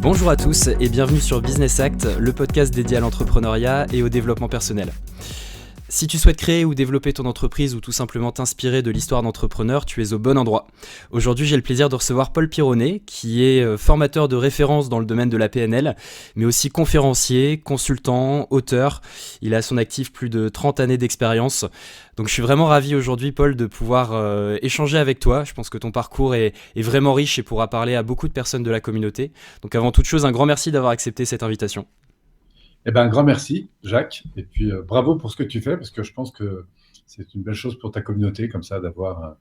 Bonjour à tous et bienvenue sur Business Act, le podcast dédié à l'entrepreneuriat et au développement personnel. Si tu souhaites créer ou développer ton entreprise ou tout simplement t'inspirer de l'histoire d'entrepreneurs, tu es au bon endroit. Aujourd'hui, j'ai le plaisir de recevoir Paul Pironnet, qui est formateur de référence dans le domaine de la PNL, mais aussi conférencier, consultant, auteur. Il a à son actif plus de 30 années d'expérience. Donc je suis vraiment ravi aujourd'hui, Paul, de pouvoir échanger avec toi. Je pense que ton parcours est vraiment riche et pourra parler à beaucoup de personnes de la communauté. Donc avant toute chose, un grand merci d'avoir accepté cette invitation. Eh ben, un grand merci, Jacques. Et puis, bravo pour ce que tu fais, parce que je pense que c'est une belle chose pour ta communauté, comme ça, d'avoir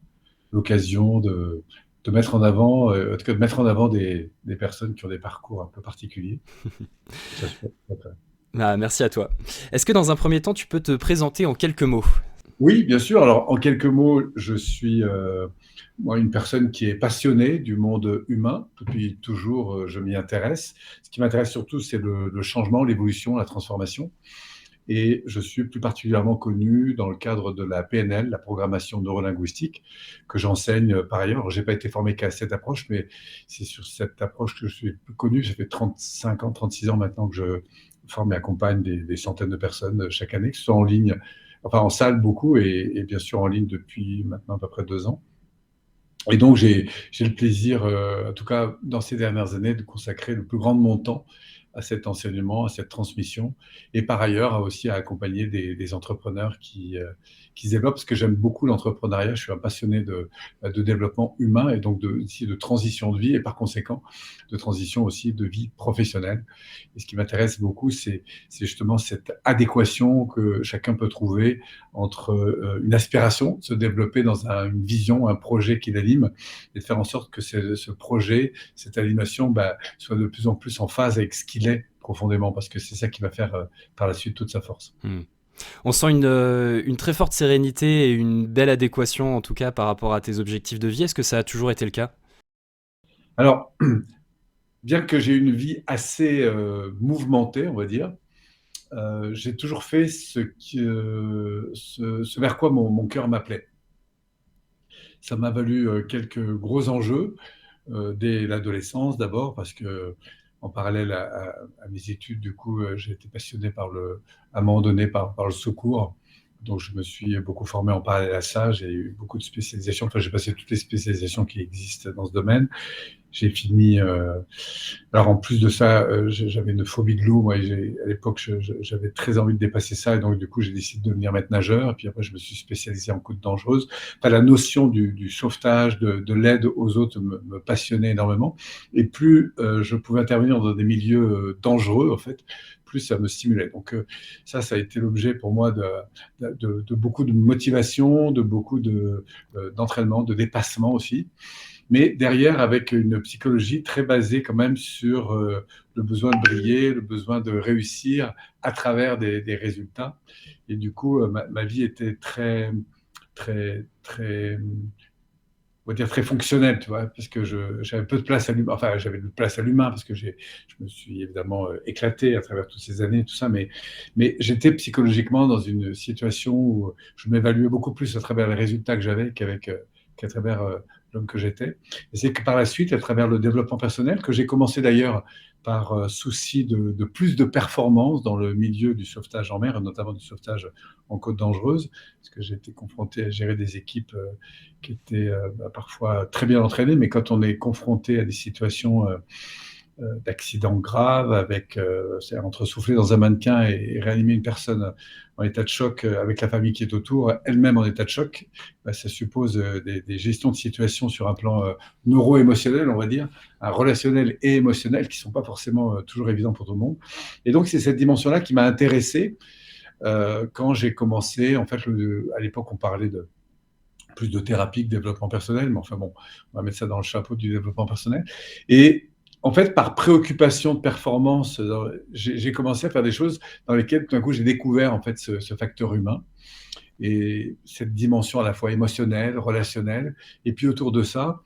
l'occasion de mettre en avant, de mettre en avant des personnes qui ont des parcours un peu particuliers. Ça, je trouve très. Ah, merci à toi. Est-ce que dans un premier temps, tu peux te présenter en quelques mots ? Oui, bien sûr. Alors, en quelques mots, je suis moi une personne qui est passionnée du monde humain. Depuis toujours, je m'y intéresse. Ce qui m'intéresse surtout, c'est le changement, l'évolution, la transformation. Et je suis plus particulièrement connu dans le cadre de la PNL, la programmation neurolinguistique, que j'enseigne par ailleurs. Alors, j'ai pas été formé qu'à cette approche, mais c'est sur cette approche que je suis plus connu. Ça fait 35 ans, 36 ans maintenant que je forme et accompagne des centaines de personnes chaque année, que ce soit en ligne, enfin en salle beaucoup, et bien sûr en ligne depuis maintenant à peu près 2 ans. Et donc, j'ai le plaisir, en tout cas dans ces dernières années, de consacrer le plus grand de mon temps à cet enseignement, à cette transmission, et par ailleurs aussi à accompagner des entrepreneurs qui se développent, parce que j'aime beaucoup l'entrepreneuriat. Je suis un passionné de développement humain et donc aussi de transition de vie, et par conséquent de transition aussi de vie professionnelle. Et ce qui m'intéresse beaucoup, c'est justement cette adéquation que chacun peut trouver entre une aspiration de se développer dans une vision, un projet qui l'anime, et de faire en sorte que ce projet, cette animation, soit de plus en plus en phase avec ce qu'il est profondément, parce que c'est ça qui va faire par la suite toute sa force. On sent une très forte sérénité et une belle adéquation, en tout cas, par rapport à tes objectifs de vie. Est-ce que ça a toujours été le cas ? Alors, bien que j'ai une vie assez mouvementée, on va dire, j'ai toujours fait ce vers quoi mon cœur m'appelait. Ça m'a valu quelques gros enjeux dès l'adolescence d'abord, parce que en parallèle à mes études, du coup, j'ai été passionné à un moment donné par le secours. Donc, je me suis beaucoup formé en parallèle à ça. J'ai eu beaucoup de spécialisations. Enfin, j'ai passé toutes les spécialisations qui existent dans ce domaine. J'ai fini. Alors, en plus de ça, j'avais une phobie de l'eau. Moi, à l'époque, j'avais très envie de dépasser ça. Et donc, du coup, j'ai décidé de devenir maître nageur. Et puis après, je me suis spécialisé en côte dangereuse. Enfin, la notion du sauvetage, de l'aide aux autres me passionnait énormément. Et plus je pouvais intervenir dans des milieux dangereux, en fait, plus ça me stimulait. Donc, ça a été l'objet pour moi de beaucoup de motivation, de beaucoup d'entraînement, de dépassement aussi. Mais derrière, avec une psychologie très basée quand même sur le besoin de briller, le besoin de réussir à travers des résultats. Et du coup, ma vie était très, très, très, on va dire très fonctionnelle, tu vois, parce que j'avais peu de place à l'humain. Enfin, j'avais de place à l'humain parce que je me suis évidemment éclaté à travers toutes ces années, tout ça, mais j'étais psychologiquement dans une situation où je m'évaluais beaucoup plus à travers les résultats que j'avais qu'à travers l'homme que j'étais. Et c'est que par la suite, à travers le développement personnel, que j'ai commencé d'ailleurs par souci de plus de performance dans le milieu du sauvetage en mer, et notamment du sauvetage en côte dangereuse, parce que j'ai été confronté à gérer des équipes qui étaient parfois très bien entraînées, mais quand on est confronté à des situations d'accidents graves, c'est entre souffler dans un mannequin et réanimer une personne en état de choc avec la famille qui est autour, elle-même en état de choc, ça suppose des gestions de situation sur un plan neuro-émotionnel, on va dire, relationnel et émotionnel, qui ne sont pas forcément toujours évidents pour tout le monde. Et donc, c'est cette dimension-là qui m'a intéressé quand j'ai commencé. En fait, à l'époque, on parlait plus de thérapie que de développement personnel, mais enfin bon, on va mettre ça dans le chapeau du développement personnel. Et en fait, par préoccupation de performance, j'ai commencé à faire des choses dans lesquelles tout d'un coup j'ai découvert en fait ce facteur humain et cette dimension à la fois émotionnelle, relationnelle, et puis autour de ça,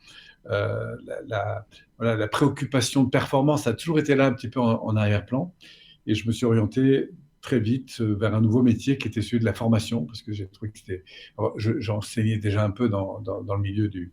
voilà, la préoccupation de performance a toujours été là un petit peu en arrière-plan, et je me suis orienté très vite vers un nouveau métier qui était celui de la formation, parce que j'ai trouvé que c'était... alors, j'enseignais déjà un peu dans le milieu du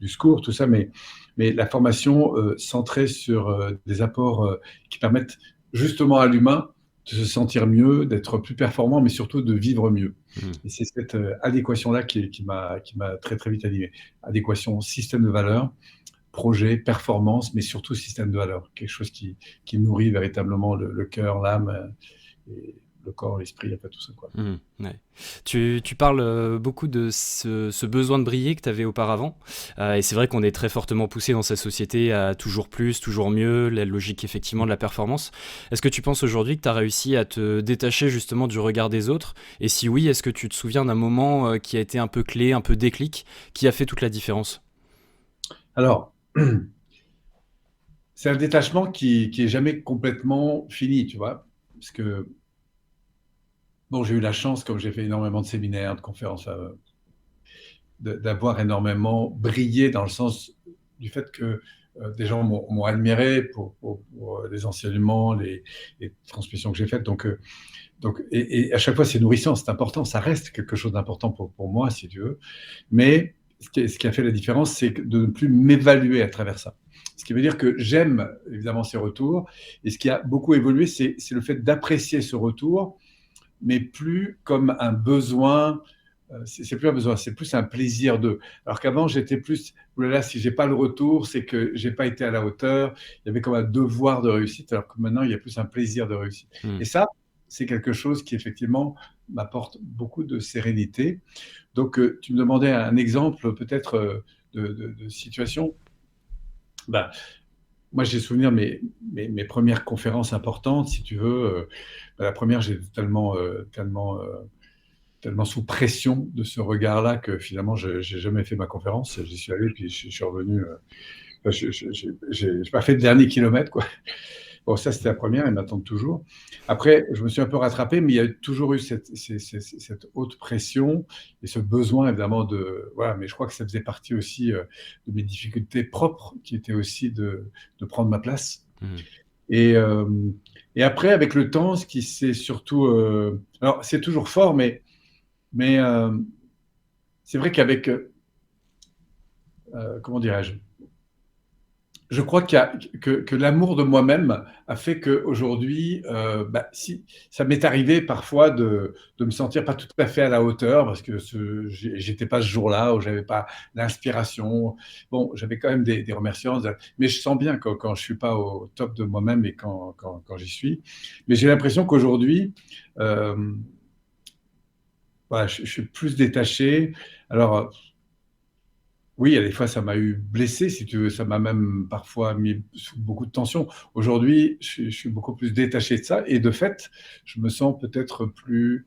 secours, tout ça, mais la formation centrée sur des apports qui permettent justement à l'humain de se sentir mieux, d'être plus performant, mais surtout de vivre mieux. Mmh. Et c'est cette adéquation-là qui m'a très très vite animé. Adéquation, système de valeurs, projet, performance, mais surtout système de valeurs. Quelque chose qui nourrit véritablement le cœur, l'âme, et le corps, l'esprit, en fait, tout ça, quoi. Ouais. Tu parles beaucoup de ce besoin de briller que tu avais auparavant. Et c'est vrai qu'on est très fortement poussé dans sa société à toujours plus, toujours mieux, la logique effectivement de la performance. Est-ce que tu penses aujourd'hui que tu as réussi à te détacher justement du regard des autres? Et si oui, est-ce que tu te souviens d'un moment qui a été un peu clé, un peu déclic, qui a fait toute la différence? Alors, c'est un détachement qui est jamais complètement fini, tu vois, parce que bon, j'ai eu la chance, comme j'ai fait énormément de séminaires, de conférences, d'avoir énormément brillé dans le sens du fait que des gens m'ont admiré pour les enseignements, les transmissions que j'ai faites. Donc, et à chaque fois, c'est nourrissant, c'est important, ça reste quelque chose d'important pour moi, si tu veux. Mais ce qui a fait la différence, c'est de ne plus m'évaluer à travers ça. Ce qui veut dire que j'aime évidemment ces retours. Et ce qui a beaucoup évolué, c'est le fait d'apprécier ce retour, mais plus comme un besoin. C'est plus un besoin, c'est plus un plaisir de. Alors qu'avant, j'étais plus, oulala, si j'ai pas le retour, c'est que j'ai pas été à la hauteur. Il y avait comme un devoir de réussite, alors que maintenant, il y a plus un plaisir de réussite. Mmh. Et ça, c'est quelque chose qui effectivement m'apporte beaucoup de sérénité. Donc, tu me demandais un exemple peut-être de situation. Ben, moi, j'ai souvenir mes premières conférences importantes, si tu veux. La première, j'étais tellement sous pression de ce regard-là que finalement, je n'ai jamais fait ma conférence. J'y suis allé, puis je suis revenu. Je n'ai pas fait le dernier kilomètre, quoi. Bon, ça, c'était la première, ils m'attendent toujours. Après, je me suis un peu rattrapé, mais il y a toujours eu cette haute pression et ce besoin, évidemment, de. Voilà, mais je crois que ça faisait partie aussi de mes difficultés propres, qui étaient aussi de prendre ma place. Mmh. Et, euh, et après, avec le temps, ce qui s'est surtout. Alors, c'est toujours fort, mais c'est vrai qu'avec. Comment dirais-je? Je crois que l'amour de moi-même a fait qu'aujourd'hui, si, ça m'est arrivé parfois de me sentir pas tout à fait à la hauteur parce que j'étais pas ce jour-là ou j'avais pas l'inspiration. Bon, j'avais quand même des remerciements, mais je sens bien quand je suis pas au top de moi-même et quand j'y suis. Mais j'ai l'impression qu'aujourd'hui, euh, voilà, je suis plus détaché. Alors, oui, il y a des fois, ça m'a eu blessé, si tu veux. Ça m'a même parfois mis sous beaucoup de tension. Aujourd'hui, je suis beaucoup plus détaché de ça. Et de fait, je me sens peut-être plus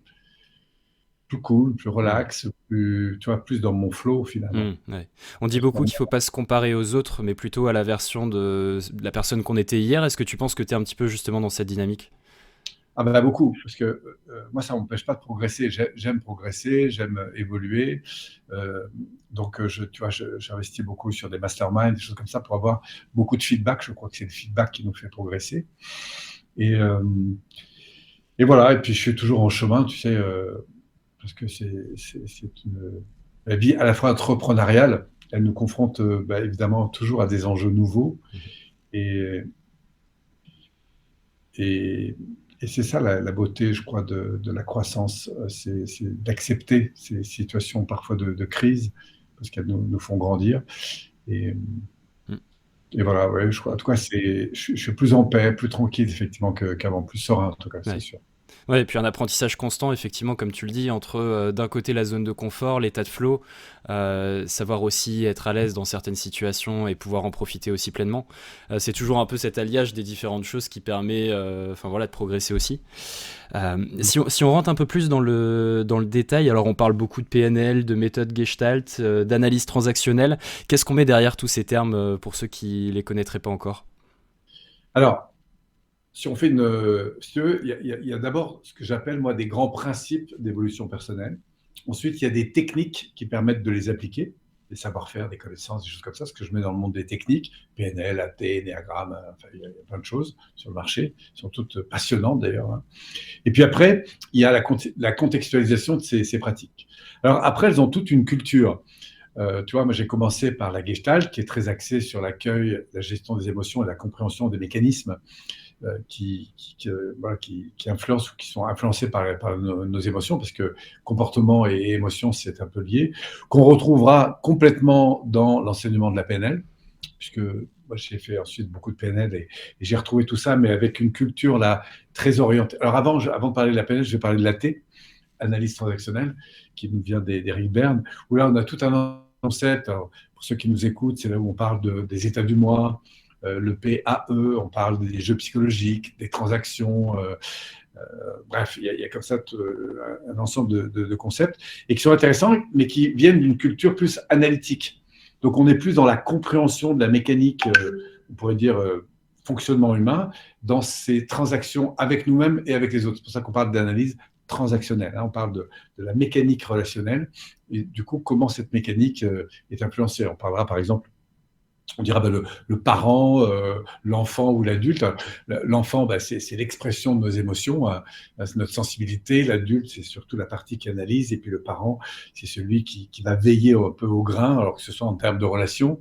cool, plus Mmh. relax, tu vois, plus dans mon flow finalement. Ouais. On dit beaucoup qu'il faut pas se comparer aux autres, mais plutôt à la version de la personne qu'on était hier. Est-ce que tu penses que tu es un petit peu justement dans cette dynamique? Ah bah beaucoup, parce que moi, ça m'empêche pas de progresser. J'aime progresser, j'aime évoluer. Euh, donc, tu vois, j'investis beaucoup sur des masterminds, des choses comme ça, pour avoir beaucoup de feedback. Je crois que c'est le feedback qui nous fait progresser. Et, euh, et voilà, et puis je suis toujours en chemin, tu sais, parce que la vie à la fois entrepreneuriale, elle nous confronte évidemment toujours à des enjeux nouveaux. Et, et, et c'est ça la beauté, je crois, de la croissance, c'est d'accepter ces situations parfois de crise, parce qu'elles nous font grandir. Et, Mmh. et voilà, ouais, je crois, en tout cas, je suis plus en paix, plus tranquille, effectivement, qu'avant, plus serein, en tout cas, c'est Ouais. sûr. Ouais, et puis un apprentissage constant, effectivement, comme tu le dis, entre d'un côté la zone de confort, l'état de flow, savoir aussi être à l'aise dans certaines situations et pouvoir en profiter aussi pleinement. C'est toujours un peu cet alliage des différentes choses qui permet enfin, voilà, de progresser aussi. Si on rentre un peu plus dans le détail, alors on parle beaucoup de PNL, de méthode Gestalt, d'analyse transactionnelle. Qu'est-ce qu'on met derrière tous ces termes pour ceux qui les connaîtraient pas encore? Alors, si on fait si tu veux, il y a d'abord ce que j'appelle, moi, des grands principes d'évolution personnelle. Ensuite, il y a des techniques qui permettent de les appliquer. des savoir-faire, des connaissances, des choses comme ça, ce que je mets dans le monde des techniques, PNL, AT, Néagramme, enfin, il y a plein de choses sur le marché, qui sont toutes passionnantes d'ailleurs, hein. Et puis après, il y a la contextualisation de ces pratiques. Alors après, elles ont toute une culture. Tu vois, moi j'ai commencé par la Gestalt, qui est très axée sur l'accueil, la gestion des émotions et la compréhension des mécanismes voilà, qui influencent ou qui sont influencés par nos émotions, parce que comportement et émotion, c'est un peu lié, qu'on retrouvera complètement dans l'enseignement de la PNL, puisque moi j'ai fait ensuite beaucoup de PNL et j'ai retrouvé tout ça, mais avec une culture là très orientée. Alors avant de parler de la PNL, je vais parler de l'AT, analyse transactionnelle, qui nous vient d'Eric Berne, où là on a tout un concept. Alors, pour ceux qui nous écoutent, c'est là où on parle des états du moi, le PAE, on parle des jeux psychologiques, des transactions, bref, il y a comme ça un ensemble de concepts et qui sont intéressants, mais qui viennent d'une culture plus analytique. Donc on est plus dans la compréhension de la mécanique, on pourrait dire fonctionnement humain, dans ces transactions avec nous-mêmes et avec les autres. C'est pour ça qu'on parle d'analyse transactionnelle, hein. On parle de la mécanique relationnelle et du coup comment cette mécanique est influencée. On parlera par exemple, on dira le parent, l'enfant ou l'adulte. L'enfant, c'est l'expression de nos émotions, hein, c'est notre sensibilité. L'adulte, c'est surtout la partie qui analyse. Et puis le parent, c'est celui qui va veiller un peu au grain, alors que ce soit en termes de relations,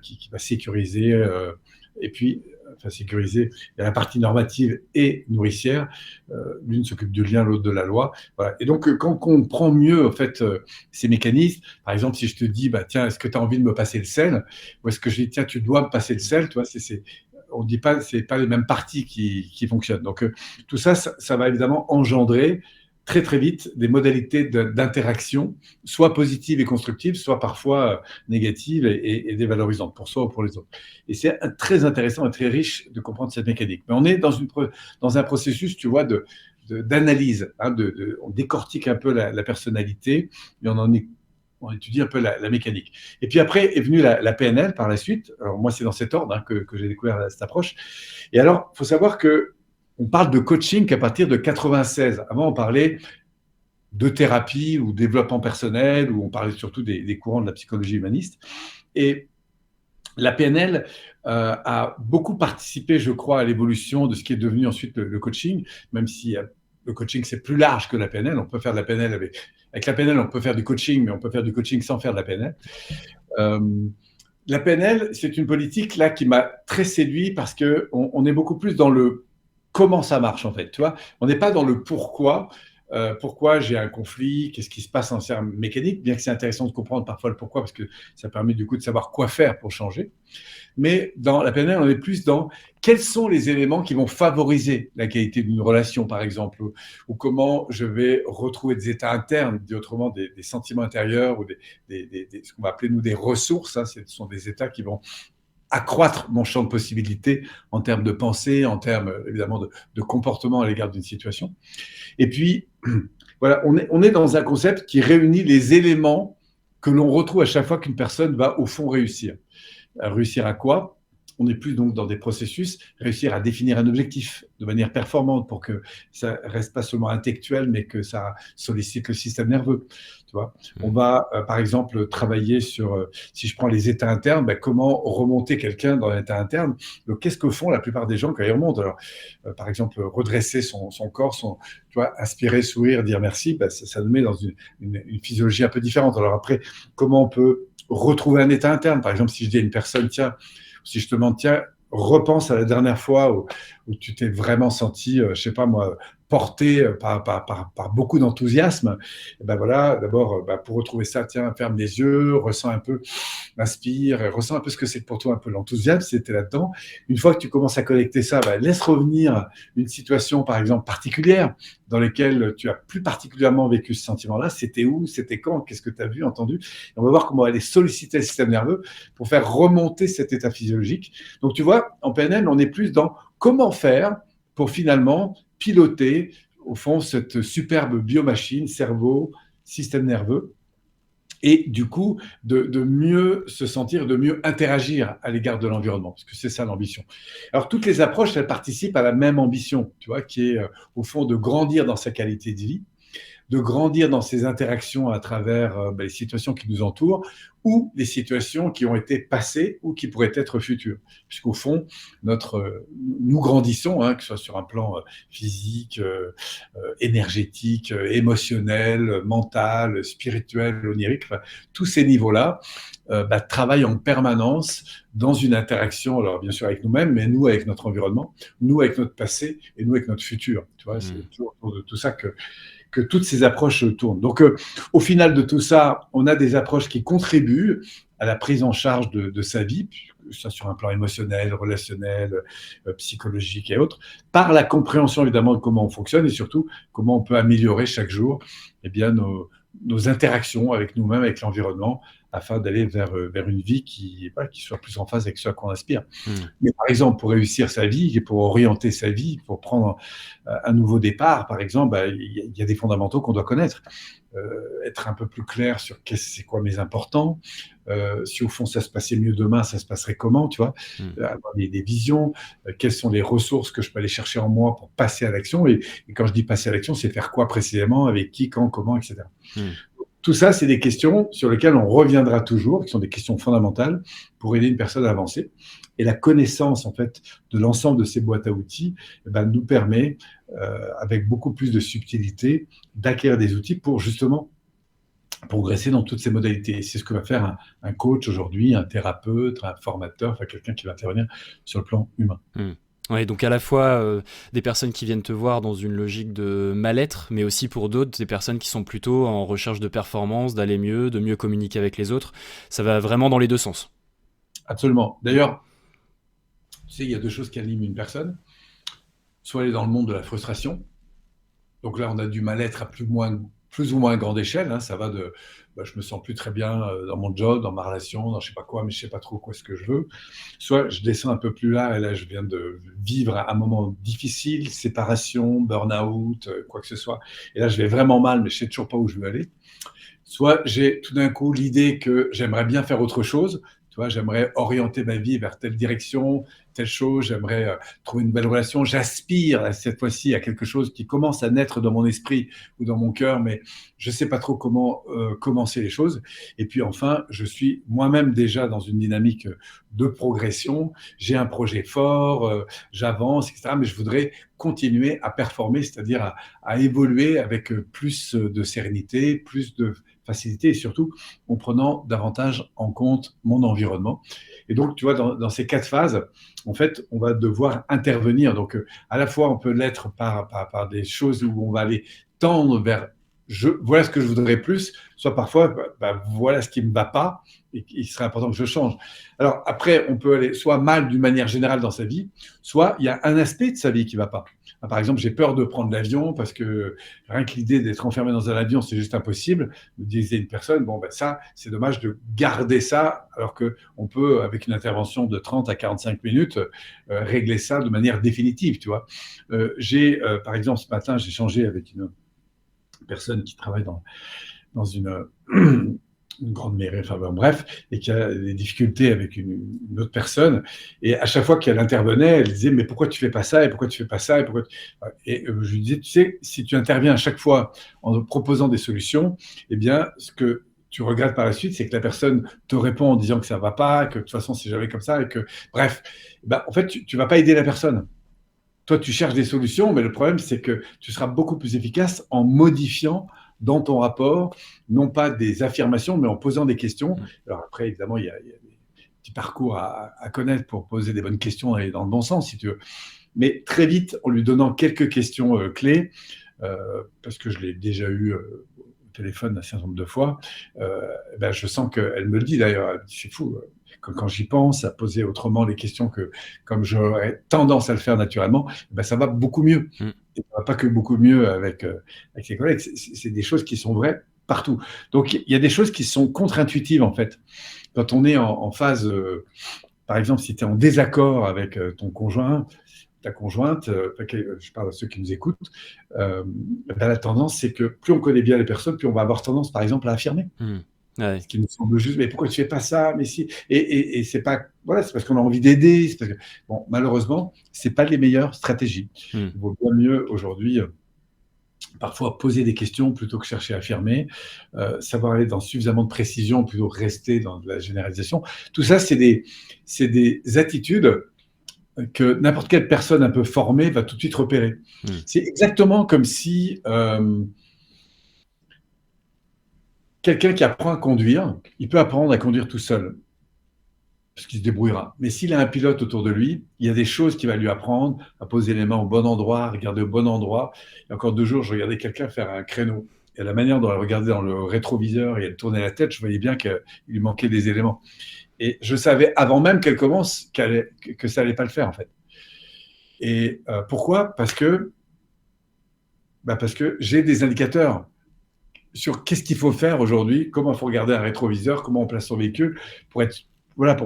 qui va sécuriser. Et puis, enfin sécuriser, il y a la partie normative et nourricière. L'une s'occupe du lien, l'autre de la loi. Voilà. Et donc, quand on comprend mieux en fait ces mécanismes, par exemple, si je te dis, tiens, est-ce que tu as envie de me passer le sel, ou est-ce que je dis, tiens, tu dois me passer le sel, tu vois, on ne dit pas, c'est pas les mêmes parties qui fonctionnent. Donc, tout ça, ça va évidemment engendrer très très vite des modalités d'interaction, soit positives et constructives, soit parfois négatives et dévalorisantes pour soi ou pour les autres. Et c'est très intéressant et très riche de comprendre cette mécanique. Mais on est dans un processus, tu vois, d'analyse, hein, on décortique un peu la personnalité et on étudie un peu la mécanique. Et puis après est venue la PNL par la suite. Alors moi, c'est dans cet ordre, hein, que j'ai découvert cette approche. Et alors, il faut savoir que on parle de coaching qu'à partir de 96. Avant, on parlait de thérapie ou développement personnel, où on parlait surtout des courants de la psychologie humaniste. Et la PNL a beaucoup participé, je crois, à l'évolution de ce qui est devenu ensuite le coaching, même si le coaching, c'est plus large que la PNL. On peut faire de la PNL avec la PNL, on peut faire du coaching, mais on peut faire du coaching sans faire de la PNL. La PNL, c'est une politique là qui m'a très séduit parce qu'on est beaucoup plus dans le comment ça marche en fait, tu vois. On n'est pas dans le pourquoi. Pourquoi j'ai un conflit, qu'est-ce qui se passe en termes mécaniques, bien que c'est intéressant de comprendre parfois le pourquoi, parce que ça permet du coup de savoir quoi faire pour changer. Mais dans la PNL, on est plus dans quels sont les éléments qui vont favoriser la qualité d'une relation, par exemple, ou comment je vais retrouver des états internes, dit autrement des sentiments intérieurs, ou ce qu'on va appeler nous des ressources, hein. Ce sont des états qui vont accroître mon champ de possibilités en termes de pensée, en termes évidemment de comportement à l'égard d'une situation. Et puis, voilà, on est dans un concept qui réunit les éléments que l'on retrouve à chaque fois qu'une personne va au fond réussir. Réussir à quoi ? On est plus donc dans des processus, réussir à définir un objectif de manière performante pour que ça reste pas seulement intellectuel, mais que ça sollicite le système nerveux. Tu vois, on va par exemple travailler sur, si je prends les états internes, comment remonter quelqu'un dans l'état interne. Donc qu'est-ce que font la plupart des gens quand ils remontent ? Alors, par exemple, redresser son corps, tu vois, inspirer, sourire, dire merci, ça nous met dans une physiologie un peu différente. Alors après, comment on peut retrouver un état interne ? Par exemple, si je dis à une personne, tiens, si je te demande, tiens, repense à la dernière fois où tu t'es vraiment senti, je sais pas moi, porté par beaucoup d'enthousiasme, et voilà, d'abord, pour retrouver ça, tiens, ferme les yeux, ressens un peu, inspire, et ressens un peu ce que c'est pour toi un peu l'enthousiasme, c'était là-dedans. Une fois que tu commences à connecter ça, laisse revenir une situation, par exemple, particulière, dans laquelle tu as plus particulièrement vécu ce sentiment-là. C'était où ? C'était quand ? Qu'est-ce que tu as vu, entendu ? Et on va voir comment aller solliciter le système nerveux pour faire remonter cet état physiologique. Donc, tu vois, en PNL, on est plus dans comment faire pour finalement piloter, au fond, cette superbe biomachine, cerveau, système nerveux, et du coup, de mieux se sentir, de mieux interagir à l'égard de l'environnement, parce que c'est ça l'ambition. Alors, toutes les approches, elles participent à la même ambition, tu vois, qui est, au fond, de grandir dans sa qualité de vie, de grandir dans ces interactions à travers les situations qui nous entourent ou les situations qui ont été passées ou qui pourraient être futures. Puisqu'au fond, nous grandissons, que ce soit sur un plan physique, énergétique, émotionnel, mental, spirituel, onirique, tous ces niveaux-là travaillent en permanence dans une interaction, alors bien sûr avec nous-mêmes, mais nous avec notre environnement, nous avec notre passé et nous avec notre futur. Tu vois, c'est toujours autour de tout ça que toutes ces approches tournent. Donc, au final de tout ça, on a des approches qui contribuent à la prise en charge de sa vie, que ce soit sur un plan émotionnel, relationnel, psychologique et autres, par la compréhension évidemment de comment on fonctionne et surtout comment on peut améliorer chaque jour nos interactions avec nous-mêmes, avec l'environnement, afin d'aller vers une vie qui soit plus en phase avec ce à quoi on aspire. Mais par exemple, pour réussir sa vie, pour orienter sa vie, pour prendre un nouveau départ, par exemple, il y a des fondamentaux qu'on doit connaître. Être un peu plus clair sur c'est quoi mes importants, si au fond ça se passait mieux demain, ça se passerait comment, tu vois, avoir des visions, quelles sont les ressources que je peux aller chercher en moi pour passer à l'action, et quand je dis passer à l'action, c'est faire quoi précisément, avec qui, quand, comment, etc. Tout ça, c'est des questions sur lesquelles on reviendra toujours, qui sont des questions fondamentales pour aider une personne à avancer. Et la connaissance, en fait, de l'ensemble de ces boîtes à outils, nous permet, avec beaucoup plus de subtilité, d'acquérir des outils pour justement progresser dans toutes ces modalités. C'est ce que va faire un coach aujourd'hui, un thérapeute, un formateur, enfin quelqu'un qui va intervenir sur le plan humain. Ouais, donc à la fois des personnes qui viennent te voir dans une logique de mal-être, mais aussi pour d'autres, des personnes qui sont plutôt en recherche de performance, d'aller mieux, de mieux communiquer avec les autres. Ça va vraiment dans les deux sens. Absolument. D'ailleurs, tu sais, il y a deux choses qui animent une personne. Soit elle est dans le monde de la frustration. Donc là, on a du mal-être à plus ou moins grande échelle. Ça va de je me sens plus très bien dans mon job, dans ma relation, dans je sais pas quoi, mais je sais pas trop quoi ce que je veux. Soit je descends un peu plus là, et là je viens de vivre un moment difficile, séparation, burn-out, quoi que ce soit. Et là je vais vraiment mal, mais je sais toujours pas où je veux aller. Soit j'ai tout d'un coup l'idée que j'aimerais bien faire autre chose. Tu vois, j'aimerais orienter ma vie vers telle direction, telle chose, j'aimerais trouver une belle relation. J'aspire cette fois-ci à quelque chose qui commence à naître dans mon esprit ou dans mon cœur, mais je ne sais pas trop comment commencer les choses. Et puis enfin, je suis moi-même déjà dans une dynamique de progression. J'ai un projet fort, j'avance, etc. Mais je voudrais continuer à performer, c'est-à-dire à évoluer avec plus de sérénité, plus de facilité et surtout en prenant davantage en compte mon environnement. Et donc, tu vois, dans ces 4 phases, en fait, on va devoir intervenir. Donc, à la fois, on peut l'être par des choses où on va aller tendre vers voilà ce que je voudrais plus, soit parfois, voilà ce qui ne me va pas et il serait important que je change. Alors, après, on peut aller soit mal d'une manière générale dans sa vie, soit il y a un aspect de sa vie qui ne va pas. Par exemple, j'ai peur de prendre l'avion parce que rien que l'idée d'être enfermé dans un avion, c'est juste impossible, me disait une personne. Ça, c'est dommage de garder ça, alors qu'on peut, avec une intervention de 30 à 45 minutes, régler ça de manière définitive, tu vois. Par exemple, ce matin, j'ai échangé avec une personne qui travaille dans une grande mairie, bref, et qui a des difficultés avec une autre personne. Et à chaque fois qu'elle intervenait, elle disait « Mais pourquoi tu fais pas ça ? Et pourquoi tu fais pas ça ?» Et je lui disais « Tu sais, si tu interviens à chaque fois en proposant des solutions, eh bien, ce que tu regrettes par la suite, c'est que la personne te répond en disant que ça va pas, que de toute façon, c'est jamais comme ça, et que, bref, en fait, tu vas pas aider la personne. Toi, tu cherches des solutions, mais le problème, c'est que tu seras beaucoup plus efficace en modifiant dans ton rapport, non pas des affirmations, mais en posant des questions. Alors après, évidemment, il y a des petits parcours à connaître pour poser des bonnes questions et dans le bon sens, si tu veux. Mais très vite, en lui donnant quelques questions clés, parce que je l'ai déjà eu au téléphone un certain nombre de fois, je sens qu'elle me le dit d'ailleurs, elle me dit, c'est fou, quand j'y pense, à poser autrement les questions que comme j'aurais tendance à le faire naturellement, ça va beaucoup mieux. Et ça va pas que beaucoup mieux avec ses collègues, c'est des choses qui sont vraies partout. Donc il y a des choses qui sont contre-intuitives en fait. Quand on est en phase, par exemple, si tu es en désaccord avec ton conjoint, ta conjointe, je parle à ceux qui nous écoutent, la tendance, c'est que plus on connaît bien les personnes, plus on va avoir tendance, par exemple, à affirmer. Ouais. Ce qui nous semble juste, mais pourquoi tu fais pas ça? Mais si. Et c'est pas, voilà, c'est parce qu'on a envie d'aider. C'est parce que, malheureusement, c'est pas les meilleures stratégies. Il vaut bien mieux aujourd'hui parfois poser des questions plutôt que chercher à affirmer, savoir aller dans suffisamment de précision plutôt que rester dans de la généralisation. Tout ça, c'est des attitudes que n'importe quelle personne un peu formée va tout de suite repérer. C'est exactement comme si quelqu'un qui apprend à conduire, il peut apprendre à conduire tout seul, parce qu'il se débrouillera. Mais s'il a un pilote autour de lui, il y a des choses qu'il va lui apprendre, à poser les mains au bon endroit, à regarder au bon endroit. Il y a encore 2 jours, je regardais quelqu'un faire un créneau. Et la manière dont elle regardait dans le rétroviseur et elle tournait la tête, je voyais bien qu'il lui manquait des éléments. Et je savais, avant même qu'elle commence, que ça n'allait pas le faire, en fait. Et pourquoi ? Parce que j'ai des indicateurs sur qu'est-ce qu'il faut faire aujourd'hui, comment il faut regarder un rétroviseur, comment on place son véhicule pour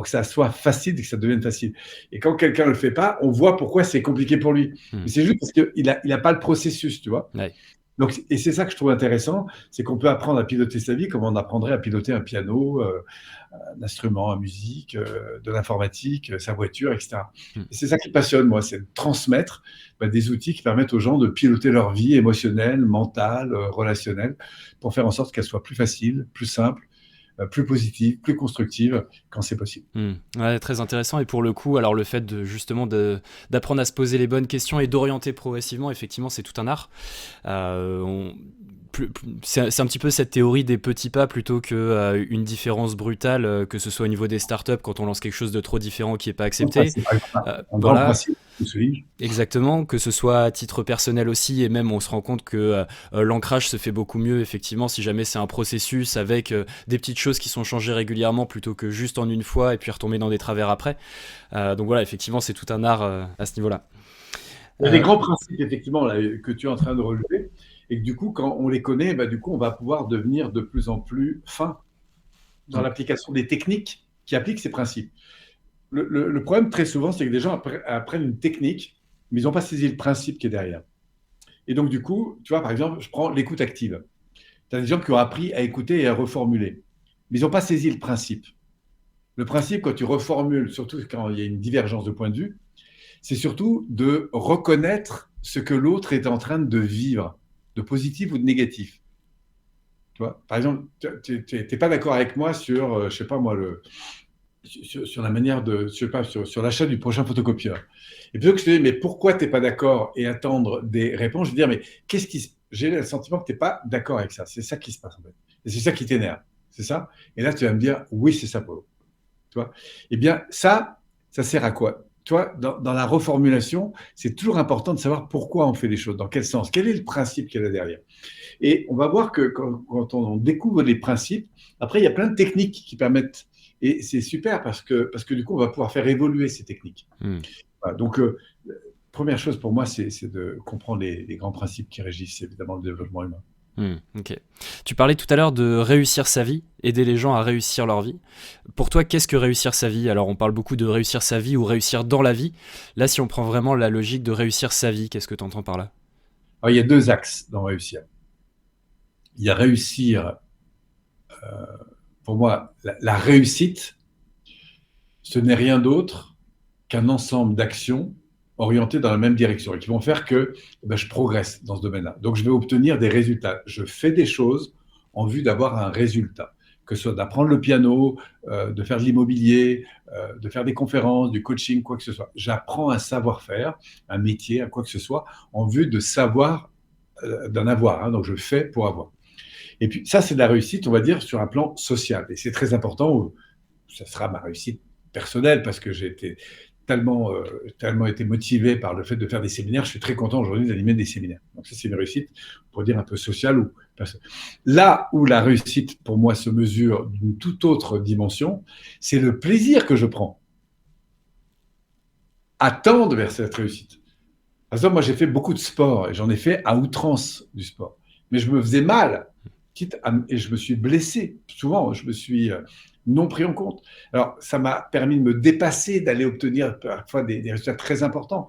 que ça soit facile et que ça devienne facile. Et quand quelqu'un ne le fait pas, on voit pourquoi c'est compliqué pour lui. Mais c'est juste parce qu'il n'a pas le processus, tu vois. Ouais. Donc, et c'est ça que je trouve intéressant, c'est qu'on peut apprendre à piloter sa vie comme on apprendrait à piloter un piano, un instrument, une musique, de l'informatique, sa voiture, etc. Et c'est ça qui passionne, moi, c'est de transmettre des outils qui permettent aux gens de piloter leur vie émotionnelle, mentale, relationnelle, pour faire en sorte qu'elle soit plus facile, plus simple, plus positive, plus constructive quand c'est possible. Ouais, très intéressant. Et pour le coup, alors le fait d'apprendre à se poser les bonnes questions et d'orienter progressivement, effectivement, c'est tout un art. C'est un petit peu cette théorie des petits pas plutôt qu'une différence brutale, que ce soit au niveau des startups quand on lance quelque chose de trop différent qui n'est pas accepté. Voilà. Principe, exactement, que ce soit à titre personnel aussi, et même on se rend compte que l'ancrage se fait beaucoup mieux effectivement si jamais c'est un processus avec des petites choses qui sont changées régulièrement plutôt que juste en une fois et puis retomber dans des travers après. Donc voilà, effectivement c'est tout un art à ce niveau-là. Il y a des grands principes effectivement là, que tu es en train de relever. Et que du coup, quand on les connaît, du coup, on va pouvoir devenir de plus en plus fin dans l'application des techniques qui appliquent ces principes. Le problème, très souvent, c'est que des gens apprennent une technique, mais ils n'ont pas saisi le principe qui est derrière. Et donc, du coup, tu vois, par exemple, je prends l'écoute active. Tu as des gens qui ont appris à écouter et à reformuler, mais ils n'ont pas saisi le principe. Le principe, quand tu reformules, surtout quand il y a une divergence de point de vue, c'est surtout de reconnaître ce que l'autre est en train de vivre, de positif ou de négatif. Tu vois, par exemple, tu n'es pas d'accord avec moi sur, je sais pas moi, sur la manière de, je sais pas, sur l'achat du prochain photocopieur. Et plutôt que je te dis, mais pourquoi tu n'es pas d'accord et attendre des réponses, je vais dire, mais j'ai le sentiment que tu n'es pas d'accord avec ça. C'est ça qui se passe en fait. Et c'est ça qui t'énerve. C'est ça. Et là, tu vas me dire, oui, c'est ça, Paulo. Tu vois. Eh bien, ça sert à quoi? Tu vois, dans la reformulation, c'est toujours important de savoir pourquoi on fait les choses, dans quel sens, quel est le principe qu'il y a derrière. Et on va voir que quand on découvre les principes, après, il y a plein de techniques qui permettent, et c'est super parce que du coup, on va pouvoir faire évoluer ces techniques. Voilà, donc, première chose pour moi, c'est de comprendre les grands principes qui régissent évidemment le développement humain. Ok. Tu parlais tout à l'heure de réussir sa vie, aider les gens à réussir leur vie. Pour toi, qu'est-ce que réussir sa vie? Alors, on parle beaucoup de réussir sa vie ou réussir dans la vie. Là, si on prend vraiment la logique de réussir sa vie, qu'est-ce que tu entends par là? Alors, il y a 2 axes dans réussir. Il y a réussir, pour moi, la réussite, ce n'est rien d'autre qu'un ensemble d'actions orientées dans la même direction et qui vont faire que je progresse dans ce domaine-là. Donc, je vais obtenir des résultats. Je fais des choses en vue d'avoir un résultat, que ce soit d'apprendre le piano, de faire de l'immobilier, de faire des conférences, du coaching, quoi que ce soit. J'apprends un savoir-faire, un métier, quoi que ce soit, en vue de savoir, d'en avoir. Donc, je fais pour avoir. Et puis, ça, c'est de la réussite, on va dire, sur un plan social. Et c'est très important, ça sera ma réussite personnelle parce que j'ai été tellement été motivé par le fait de faire des séminaires. Je suis très content aujourd'hui d'animer des séminaires. Donc ça, c'est une réussite, pour dire un peu sociale. Là où la réussite, pour moi, se mesure d'une toute autre dimension, c'est le plaisir que je prends à tendre vers cette réussite. Par exemple, moi, j'ai fait beaucoup de sport et j'en ai fait à outrance du sport. Mais je me faisais mal et je me suis blessé. Souvent, je me suis non pris en compte. Alors, ça m'a permis de me dépasser, d'aller obtenir parfois des résultats très importants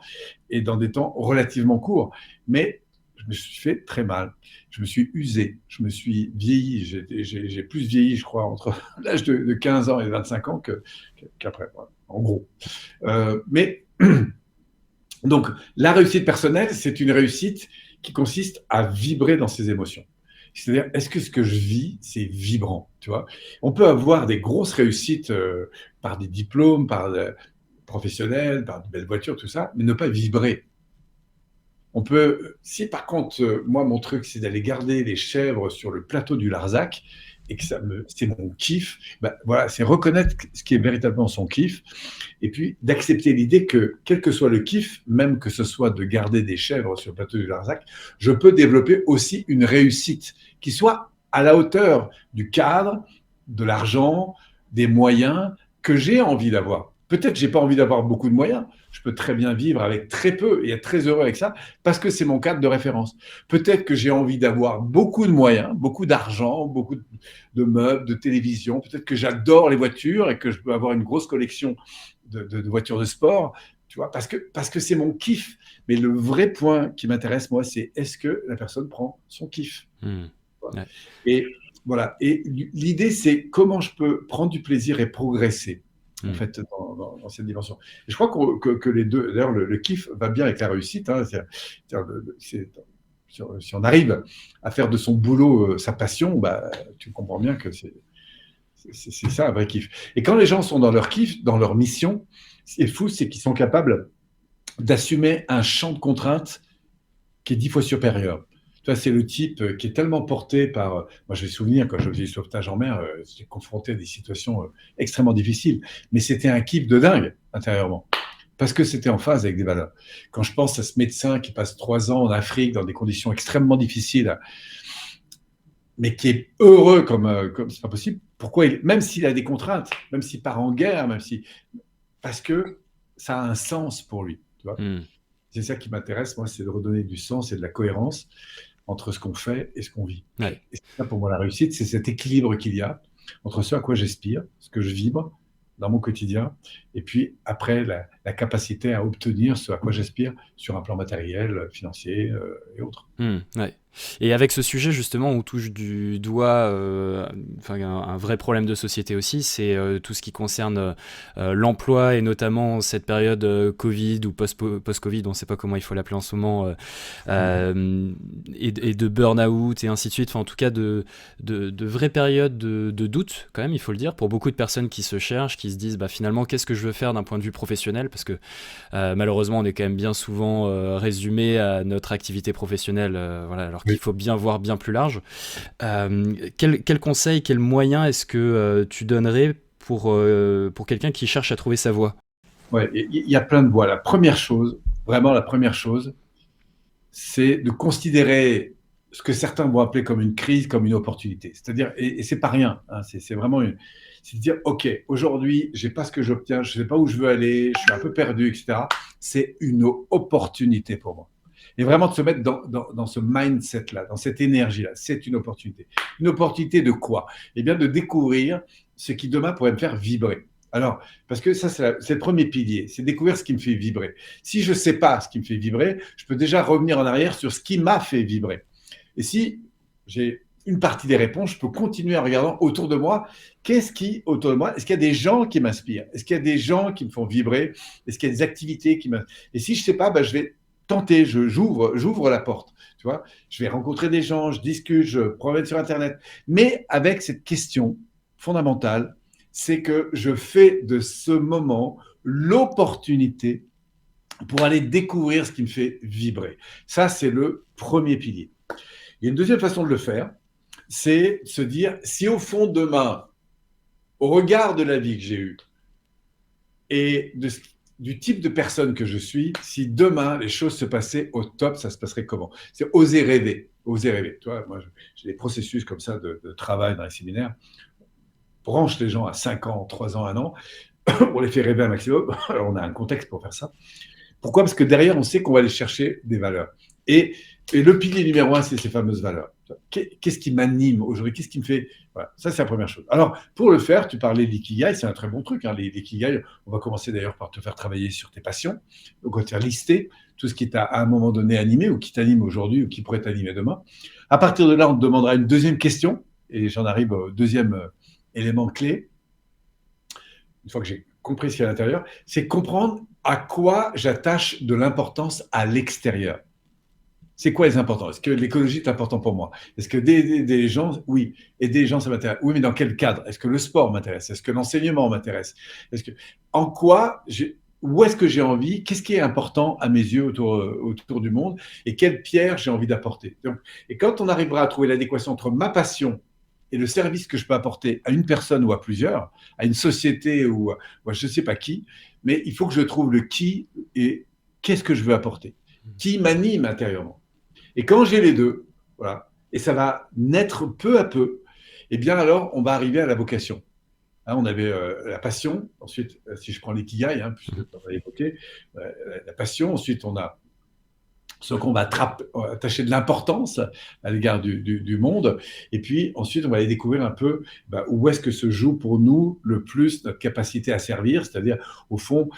et dans des temps relativement courts. Mais je me suis fait très mal. Je me suis usé. Je me suis vieilli. J'ai plus vieilli, je crois, entre l'âge de 15 ans et 25 ans qu'après, en gros. Mais donc, la réussite personnelle, c'est une réussite qui consiste à vibrer dans ses émotions. C'est-à-dire, est-ce que ce que je vis, c'est vibrant, tu vois? On peut avoir des grosses réussites par des diplômes, professionnels, par de belles voitures, tout ça, mais ne pas vibrer. On peut, si par contre, moi, mon truc, c'est d'aller garder les chèvres sur le plateau du Larzac et que c'est mon kiff, ben, voilà, c'est reconnaître ce qui est véritablement son kiff et puis d'accepter l'idée que, quel que soit le kiff, même que ce soit de garder des chèvres sur le plateau du Larzac, je peux développer aussi une réussite qui soit à la hauteur du cadre, de l'argent, des moyens que j'ai envie d'avoir. Peut-être que je n'ai pas envie d'avoir beaucoup de moyens. Je peux très bien vivre avec très peu et être très heureux avec ça parce que c'est mon cadre de référence. Peut-être que j'ai envie d'avoir beaucoup de moyens, beaucoup d'argent, beaucoup de meubles, de télévision. Peut-être que j'adore les voitures et que je peux avoir une grosse collection de voitures de sport, tu vois, parce que c'est mon kiff. Mais le vrai point qui m'intéresse, moi, c'est est-ce que la personne prend son kiff. Ouais. Et voilà. Et l'idée, c'est comment je peux prendre du plaisir et progresser en fait, dans cette dimension. Et je crois que les deux, d'ailleurs, le kiff va bien avec la réussite. Hein, si on arrive à faire de son boulot sa passion, bah, tu comprends bien que c'est ça un vrai kiff. Et quand les gens sont dans leur kiff, dans leur mission, ce qui est fou, c'est qu'ils sont capables d'assumer un champ de contraintes qui est 10 fois supérieur. Ça, c'est le type qui est tellement porté par. Moi, je me souviens, quand je faisais du sauvetage en mer, j'étais confronté à des situations extrêmement difficiles. Mais c'était un kiff de dingue, intérieurement. Parce que c'était en phase avec des valeurs. Quand je pense à ce médecin qui passe 3 ans en Afrique dans des conditions extrêmement difficiles, mais qui est heureux comme c'est pas possible, pourquoi même s'il a des contraintes, même s'il part en guerre, parce que ça a un sens pour lui. Tu vois. C'est ça qui m'intéresse, moi, c'est de redonner du sens et de la cohérence entre ce qu'on fait et ce qu'on vit. Ouais. Et c'est ça, pour moi, la réussite, c'est cet équilibre qu'il y a entre ce à quoi j'aspire, ce que je vibre dans mon quotidien, et puis après, la capacité à obtenir ce à quoi j'aspire sur un plan matériel, financier et autres. Ouais. Et avec ce sujet justement, on touche du doigt un vrai problème de société aussi, c'est tout ce qui concerne l'emploi et notamment cette période Covid ou post-Covid, on ne sait pas comment il faut l'appeler en ce moment, et de burn-out et ainsi de suite, enfin en tout cas de vraies périodes de doute quand même, il faut le dire, pour beaucoup de personnes qui se cherchent, qui se disent bah, finalement qu'est-ce que je veux faire d'un point de vue professionnel, parce que malheureusement on est quand même bien souvent résumé à notre activité professionnelle, voilà, alors qu'il faut bien voir bien plus large. Quel conseil, quel moyen est-ce que tu donnerais pour quelqu'un qui cherche à trouver sa voie? Ouais, il y a plein de voies. La première chose, c'est de considérer ce que certains vont appeler comme une crise, comme une opportunité. C'est-à-dire, et c'est pas rien, hein, c'est vraiment c'est de dire, OK, aujourd'hui, j'ai pas ce que j'obtiens, je sais pas où je veux aller, je suis un peu perdu, etc. C'est une opportunité pour moi. Et vraiment de se mettre dans ce mindset-là, dans cette énergie-là, c'est une opportunité. Une opportunité de quoi? Eh bien, de découvrir ce qui demain pourrait me faire vibrer. Alors, parce que ça, c'est le premier pilier, c'est découvrir ce qui me fait vibrer. Si je ne sais pas ce qui me fait vibrer, je peux déjà revenir en arrière sur ce qui m'a fait vibrer. Et si j'ai une partie des réponses, je peux continuer en regardant autour de moi, autour de moi, est-ce qu'il y a des gens qui m'inspirent? Est-ce qu'il y a des gens qui me font vibrer? Est-ce qu'il y a des activités qui m'inspirent? Et si je ne sais pas, je vais tenter, j'ouvre la porte, tu vois. Je vais rencontrer des gens, je discute, je promène sur Internet, mais avec cette question fondamentale, c'est que je fais de ce moment l'opportunité pour aller découvrir ce qui me fait vibrer. Ça, c'est le premier pilier. Il y a une deuxième façon de le faire, c'est se dire, si au fond demain, au regard de la vie que j'ai eue et du type de personne que je suis, si demain les choses se passaient au top, ça se passerait comment? C'est oser rêver, oser rêver. Tu vois, moi, j'ai des processus comme ça de travail dans les séminaires. Branche les gens à 5 ans, 3 ans, 1 an, on les fait rêver un maximum. Alors, on a un contexte pour faire ça. Pourquoi? Parce que derrière, on sait qu'on va aller chercher des valeurs. Et le pilier numéro 1, c'est ces fameuses valeurs. Qu'est-ce qui m'anime aujourd'hui? Qu'est-ce qui me fait... Voilà, ça, c'est la première chose. Alors, pour le faire, tu parlais de l'ikigai, c'est un très bon truc. Hein. L'ikigai, on va commencer d'ailleurs par te faire travailler sur tes passions. Donc, on va te faire lister tout ce qui t'a à un moment donné animé ou qui t'anime aujourd'hui ou qui pourrait t'animer demain. À partir de là, on te demandera une deuxième question. Et j'en arrive au deuxième élément clé. Une fois que j'ai compris ce qu'il y a à l'intérieur, c'est comprendre à quoi j'attache de l'importance à l'extérieur. C'est quoi les importants? Est-ce que l'écologie est important pour moi? Est-ce que des gens, oui, aider les gens, ça m'intéresse. Oui, mais dans quel cadre? Est-ce que le sport m'intéresse? Est-ce que l'enseignement m'intéresse? Est-ce que, en quoi, où est-ce que j'ai envie? Qu'est-ce qui est important à mes yeux autour du monde? Et quelle pierre j'ai envie d'apporter? Et quand on arrivera à trouver l'adéquation entre ma passion et le service que je peux apporter à une personne ou à plusieurs, à une société ou à je ne sais pas qui, mais il faut que je trouve le qui et qu'est-ce que je veux apporter, qui m'anime intérieurement. Et quand j'ai les deux, voilà, et ça va naître peu à peu, eh bien alors on va arriver à la vocation. Hein, on avait la passion, ensuite, si je prends l'ikigai, hein, puisque on va évoquer, la passion, ensuite on a ce qu'on va attacher de l'importance à l'égard du monde. Et puis ensuite, on va aller découvrir un peu où est-ce que se joue pour nous le plus notre capacité à servir, c'est-à-dire au fond,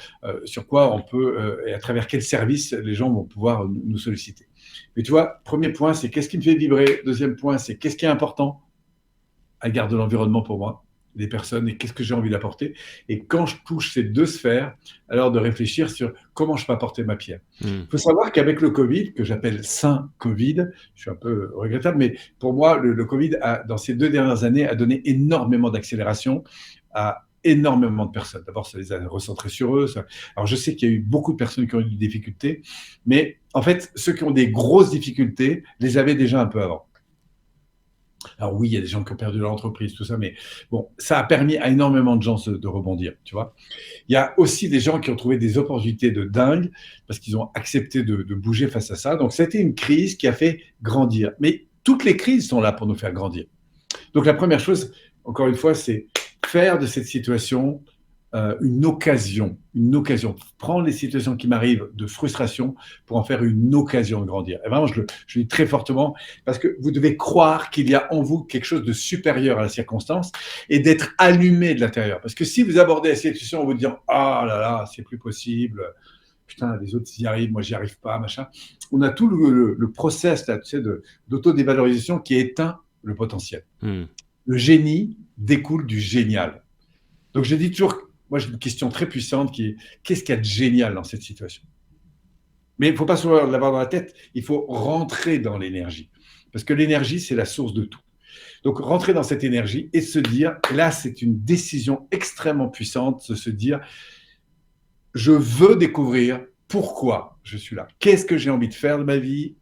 sur quoi on peut, et à travers quel service les gens vont pouvoir nous solliciter. Mais tu vois, premier point, c'est qu'est-ce qui me fait vibrer. Deuxième point, c'est qu'est-ce qui est important à l'égard de l'environnement pour moi, des personnes, et qu'est-ce que j'ai envie d'apporter. Et quand je touche ces deux sphères, alors de réfléchir sur comment je peux apporter ma pierre. Il faut savoir qu'avec le Covid, que j'appelle Saint Covid, je suis un peu regrettable, mais pour moi, le Covid, dans ces 2 dernières années, a donné énormément d'accélération à énormément de personnes. D'abord, ça les a recentrés sur eux. Alors, je sais qu'il y a eu beaucoup de personnes qui ont eu des difficultés, mais en fait, ceux qui ont des grosses difficultés les avaient déjà un peu avant. Alors oui, il y a des gens qui ont perdu leur entreprise, tout ça, mais bon, ça a permis à énormément de gens de rebondir, tu vois. Il y a aussi des gens qui ont trouvé des opportunités de dingue parce qu'ils ont accepté de bouger face à ça. Donc, c'était une crise qui a fait grandir. Mais toutes les crises sont là pour nous faire grandir. Donc, la première chose, encore une fois, c'est faire de cette situation une occasion. Prendre les situations qui m'arrivent de frustration pour en faire une occasion de grandir. Et vraiment, je le dis très fortement parce que vous devez croire qu'il y a en vous quelque chose de supérieur à la circonstance et d'être allumé de l'intérieur. Parce que si vous abordez la situation en vous disant « Ah là là, c'est plus possible, putain, les autres y arrivent, moi j'y arrive pas, machin », on a tout le process là, tu sais, d'autodévalorisation qui éteint le potentiel. Le génie découle du génial. Donc je dis toujours, moi j'ai une question très puissante qui est qu'est-ce qu'il y a de génial dans cette situation? Mais il ne faut pas seulement l'avoir dans la tête, il faut rentrer dans l'énergie. Parce que l'énergie, c'est la source de tout. Donc rentrer dans cette énergie et se dire, là c'est une décision extrêmement puissante, de se dire, je veux découvrir pourquoi je suis là. Qu'est-ce que j'ai envie de faire de ma vie?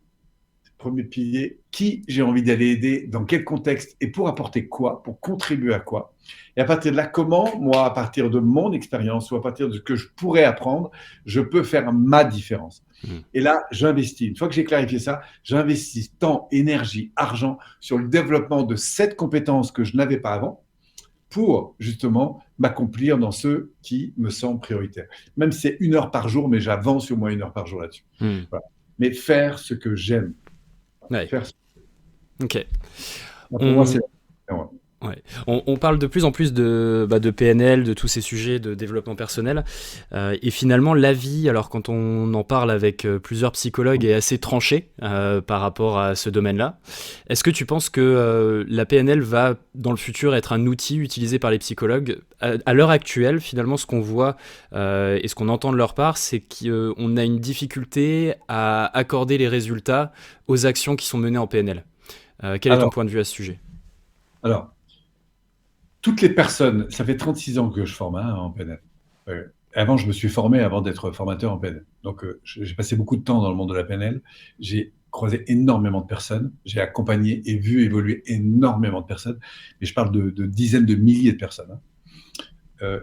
Premier pilier, qui j'ai envie d'aller aider, dans quel contexte et pour apporter quoi, pour contribuer à quoi. Et à partir de là, comment, moi, à partir de mon expérience ou à partir de ce que je pourrais apprendre, je peux faire ma différence. Et là, j'investis. Une fois que j'ai clarifié ça, j'investis temps, énergie, argent sur le développement de cette compétence que je n'avais pas avant pour justement m'accomplir dans ce qui me semble prioritaire. Même si c'est 1 heure par jour, mais j'avance au moins 1 heure par jour là-dessus. Voilà. Mais faire ce que j'aime. Ouais. Ok. Pour moi, c'est... Ouais. On parle de plus en plus de PNL, de tous ces sujets de développement personnel. Et finalement, l'avis, alors quand on en parle avec plusieurs psychologues, est assez tranché par rapport à ce domaine-là. Est-ce que tu penses que la PNL va, dans le futur, être un outil utilisé par les psychologues? À l'heure actuelle, finalement, ce qu'on voit et ce qu'on entend de leur part, c'est qu'on a une difficulté à accorder les résultats aux actions qui sont menées en PNL. Quel est ton point de vue à ce sujet? Alors, toutes les personnes, ça fait 36 ans que je forme en PNL. Avant, je me suis formé avant d'être formateur en PNL. Donc, j'ai passé beaucoup de temps dans le monde de la PNL. J'ai croisé énormément de personnes. J'ai accompagné et vu évoluer énormément de personnes. Mais je parle de dizaines de milliers de personnes.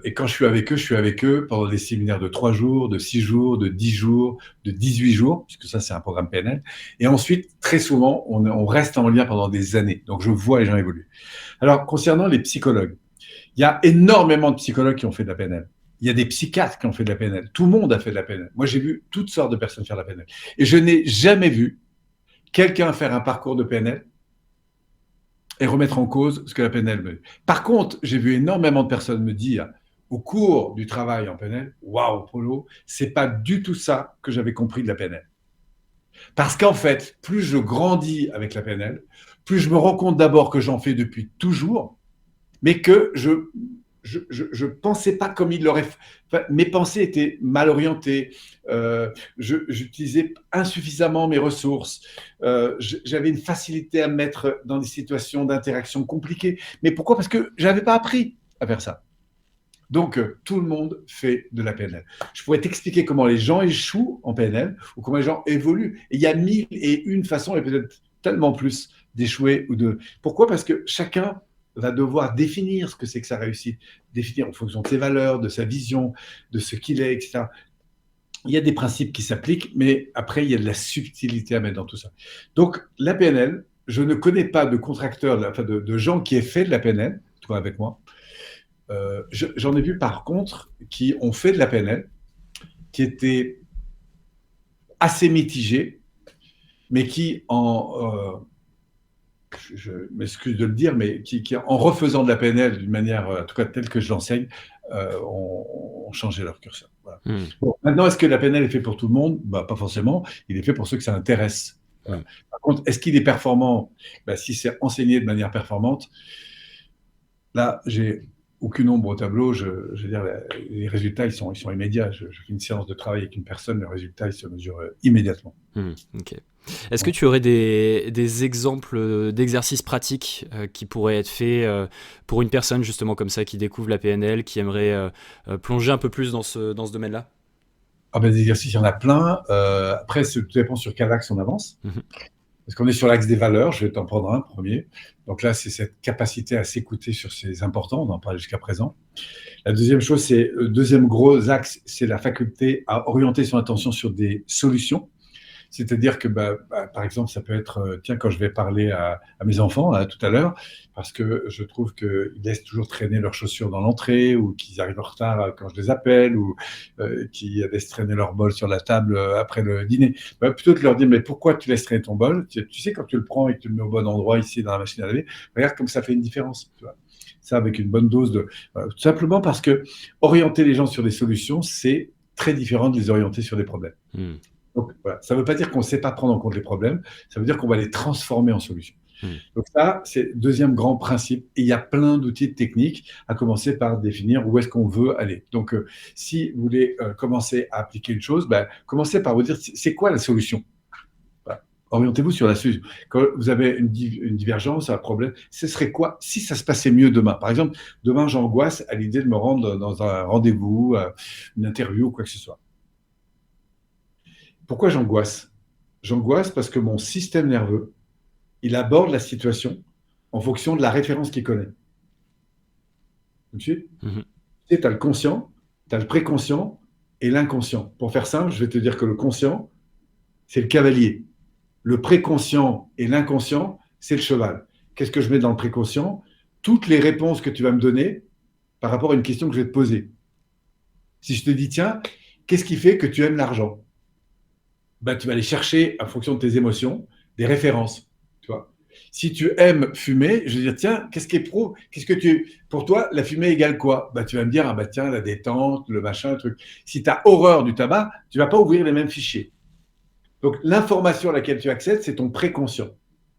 Et quand je suis avec eux pendant des séminaires de 3 jours, de 6 jours, de 10 jours, de 18 jours, puisque ça, c'est un programme PNL. Et ensuite, très souvent, on reste en lien pendant des années. Donc, je vois les gens évoluer. Alors, concernant les psychologues, il y a énormément de psychologues qui ont fait de la PNL. Il y a des psychiatres qui ont fait de la PNL. Tout le monde a fait de la PNL. Moi, j'ai vu toutes sortes de personnes faire de la PNL. Et je n'ai jamais vu quelqu'un faire un parcours de PNL et remettre en cause ce que la PNL me dit. Par contre, j'ai vu énormément de personnes me dire au cours du travail en PNL, waouh, Polo, c'est pas du tout ça que j'avais compris de la PNL. Parce qu'en fait, plus je grandis avec la PNL, plus je me rends compte d'abord que j'en fais depuis toujours, mais que je je pensais pas comme il l'aurait fait. Enfin, mes pensées étaient mal orientées. J'utilisais insuffisamment mes ressources. J'avais une facilité à me mettre dans des situations d'interaction compliquées. Mais pourquoi? Parce que j'avais pas appris à faire ça. Donc, tout le monde fait de la PNL. Je pourrais t'expliquer comment les gens échouent en PNL ou comment les gens évoluent. Et il y a 1001 façons, et peut-être tellement plus, d'échouer ou de... Pourquoi? Parce que chacun va devoir définir ce que c'est que sa réussite, définir en fonction de ses valeurs, de sa vision, de ce qu'il est, etc. Il y a des principes qui s'appliquent, mais après, il y a de la subtilité à mettre dans tout ça. Donc, la PNL, je ne connais pas de contracteurs, enfin de gens qui aient fait de la PNL, toi avec moi. J'en ai vu par contre qui ont fait de la PNL, qui étaient assez mitigés, mais qui je m'excuse de le dire, mais qui en refaisant de la PNL d'une manière, en tout cas telle que je l'enseigne, ont changé leur curseur. Voilà. Bon, maintenant, est-ce que la PNL est fait pour tout le monde? Pas forcément. Il est fait pour ceux que ça intéresse. Voilà. Par contre, est-ce qu'il est performant? Si c'est enseigné de manière performante, là, j'ai aucune ombre au tableau. Je veux dire, les résultats, ils sont immédiats. Je fais une séance de travail avec une personne, le résultat, il se mesure immédiatement. Ok. Est-ce que tu aurais des exemples d'exercices pratiques qui pourraient être faits pour une personne justement comme ça qui découvre la PNL, qui aimerait plonger un peu plus dans ce domaine-là? Des exercices, il y en a plein. Après, tout dépend sur quel axe on avance. Parce qu'on est sur l'axe des valeurs, je vais t'en prendre un premier. Donc là, c'est cette capacité à s'écouter sur ces importants, on en parlait jusqu'à présent. La deuxième chose, c'est le deuxième gros axe, c'est la faculté à orienter son attention sur des solutions. C'est-à-dire que, par exemple, ça peut être, tiens, quand je vais parler à mes enfants tout à l'heure, parce que je trouve qu'ils laissent toujours traîner leurs chaussures dans l'entrée, ou qu'ils arrivent en retard quand je les appelle, ou qu'ils laissent traîner leur bol sur la table après le dîner. Plutôt que de leur dire, mais pourquoi tu laisses traîner ton bol? Tu sais, quand tu le prends et que tu le mets au bon endroit ici dans la machine à laver, regarde comme ça fait une différence. Tu vois. Ça, avec une bonne dose de... tout simplement parce que orienter les gens sur des solutions, c'est très différent de les orienter sur des problèmes. Donc, voilà. Ça ne veut pas dire qu'on ne sait pas prendre en compte les problèmes, ça veut dire qu'on va les transformer en solutions. Donc ça, c'est le deuxième grand principe. Et il y a plein d'outils de techniques, à commencer par définir où est-ce qu'on veut aller. Donc, si vous voulez commencer à appliquer une chose, commencez par vous dire, c'est quoi la solution? Orientez-vous sur la solution. Quand vous avez une divergence, un problème, ce serait quoi si ça se passait mieux demain? Par exemple, demain, j'angoisse à l'idée de me rendre dans un rendez-vous, une interview ou quoi que ce soit. Pourquoi j'angoisse? J'angoisse parce que mon système nerveux, il aborde la situation en fonction de la référence qu'il connaît. Tu sais, tu as le conscient, tu as le préconscient et l'inconscient. Pour faire simple, je vais te dire que le conscient, c'est le cavalier. Le préconscient et l'inconscient, c'est le cheval. Qu'est-ce que je mets dans le préconscient? Toutes les réponses que tu vas me donner par rapport à une question que je vais te poser. Si je te dis, tiens, qu'est-ce qui fait que tu aimes l'argent? Tu vas aller chercher, en fonction de tes émotions, des références. Tu vois. Si tu aimes fumer, je vais dire, tiens, pour toi, la fumée égale quoi? Tu vas me dire, tiens, la détente, le machin, le truc. Si tu as horreur du tabac, tu ne vas pas ouvrir les mêmes fichiers. Donc, l'information à laquelle tu accèdes, c'est ton préconscient.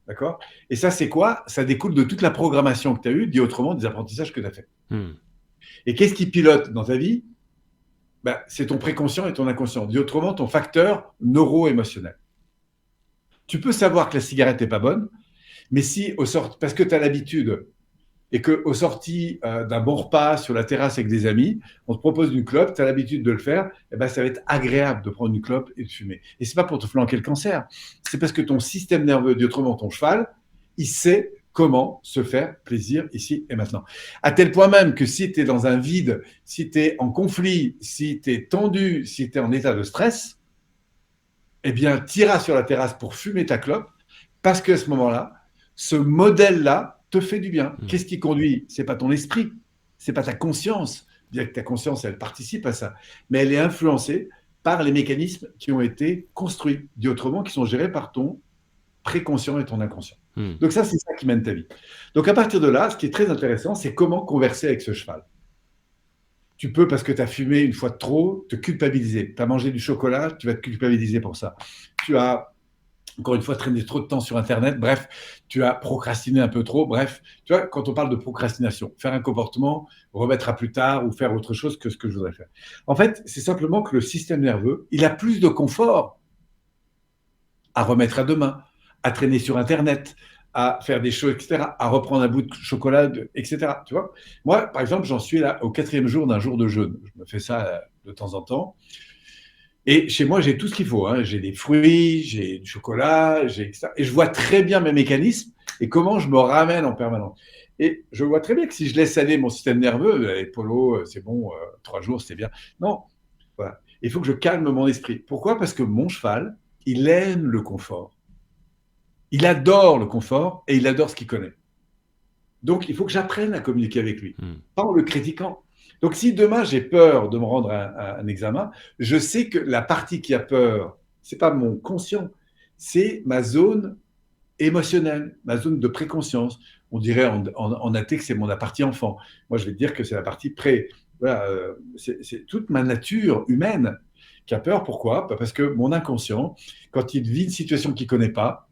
D'accord? Et ça, c'est quoi? Ça découle de toute la programmation que tu as eue, dit autrement, des apprentissages que tu as fait. Et qu'est-ce qui pilote dans ta vie? C'est ton préconscient et ton inconscient. Dit autrement, ton facteur neuro-émotionnel. Tu peux savoir que la cigarette n'est pas bonne, mais si, parce que tu as l'habitude et qu'au sorti d'un bon repas sur la terrasse avec des amis, on te propose une clope, tu as l'habitude de le faire, ça va être agréable de prendre une clope et de fumer. Et ce n'est pas pour te flanquer le cancer, c'est parce que ton système nerveux, dit autrement ton cheval, il sait comment se faire plaisir ici et maintenant. À tel point même que si tu es dans un vide, si tu es en conflit, si tu es tendu, si tu es en état de stress, tu iras sur la terrasse pour fumer ta clope parce qu'à ce moment-là, ce modèle-là te fait du bien. Qu'est-ce qui conduit? Ce n'est pas ton esprit, ce n'est pas ta conscience. Bien que ta conscience, elle participe à ça, mais elle est influencée par les mécanismes qui ont été construits, dit autrement, qui sont gérés par ton préconscient et ton inconscient. Donc ça, c'est ça qui mène ta vie. Donc à partir de là, ce qui est très intéressant, c'est comment converser avec ce cheval. Tu peux, parce que tu as fumé une fois de trop, te culpabiliser. Tu as mangé du chocolat, tu vas te culpabiliser pour ça. Tu as encore une fois, traîner trop de temps sur Internet, bref, tu as procrastiné un peu trop, bref, tu vois, quand on parle de procrastination, faire un comportement, remettre à plus tard ou faire autre chose que ce que je voudrais faire. En fait, c'est simplement que le système nerveux, il a plus de confort à remettre à demain, à traîner sur Internet, à faire des choses, etc., à reprendre un bout de chocolat, etc. Tu vois, moi, par exemple, j'en suis là au 4e jour d'un jour de jeûne. Je me fais ça de temps en temps. Et chez moi, j'ai tout ce qu'il faut, hein. J'ai des fruits, j'ai du chocolat, j'ai etc. Et je vois très bien mes mécanismes et comment je me ramène en permanence. Et je vois très bien que si je laisse aller mon système nerveux, les polos, c'est bon, 3 jours, c'est bien. Non, voilà. Il faut que je calme mon esprit. Pourquoi? Parce que mon cheval, il aime le confort. Il adore le confort et il adore ce qu'il connaît. Donc, il faut que j'apprenne à communiquer avec lui, pas en le critiquant. Donc, si demain j'ai peur de me rendre à un examen, je sais que la partie qui a peur, c'est pas mon conscient, c'est ma zone émotionnelle, ma zone de préconscience. On dirait en athée que c'est mon partie enfant. Moi, je vais te dire que c'est la partie pré. Voilà, c'est toute ma nature humaine qui a peur. Pourquoi? Parce que mon inconscient, quand il vit une situation qu'il ne connaît pas,